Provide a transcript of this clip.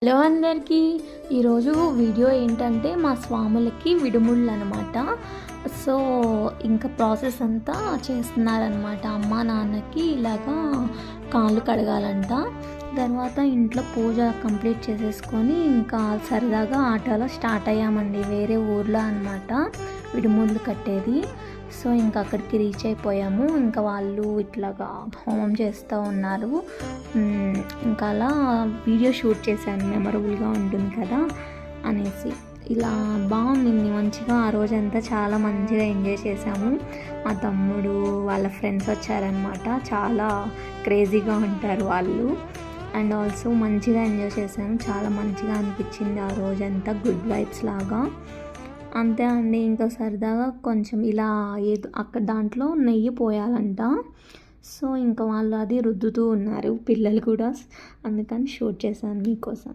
Hello అందరికీ ఈరోజు video ఏంటంటే మా స్వాములకి విడుముళ్ళు అనమాట. సో ఇంకా ప్రాసెస్ అంతా చేస్తున్నారనమాట. అమ్మ నాన్నకి ఇలాగా కాళ్ళు కడగాలంట. తర్వాత ఇంట్లో పూజ కంప్లీట్ చేసేసుకొని ఇంకా సరదాగా ఆటలో స్టార్ట్ అయ్యామండి. వేరే ఊర్లో అనమాట విడుముళ్ళు కట్టేది. సో ఇంకా అక్కడికి రీచ్ అయిపోయాము. ఇంకా వాళ్ళు ఇట్లాగా హోమం చేస్తూ ఉన్నారు. ఇంకా అలా వీడియో షూట్ చేశాను, మెమరబుల్గా ఉంటుంది కదా అనేసి. ఇలా బాగుంది మంచిగా. ఆ రోజంతా చాలా మంచిగా ఎంజాయ్ చేసాము. మా తమ్ముడు వాళ్ళ ఫ్రెండ్స్ వచ్చారనమాట. చాలా క్రేజీగా ఉంటారు వాళ్ళు. అండ్ ఆల్సో మంచిగా ఎంజాయ్ చేశాను. చాలా మంచిగా అనిపించింది ఆ రోజంతా. గుడ్ వైబ్స్ లాగా అంతే అండి. ఇంకా సరదాగా కొంచెం ఇలా ఏదో అక్కడ దాంట్లో నెయ్యి పోయాలంట. సో ఇంకా వాళ్ళు అది రుద్దుతూ ఉన్నారు పిల్లలు కూడా. అందుకని షూట్ చేశాను మీకోసం.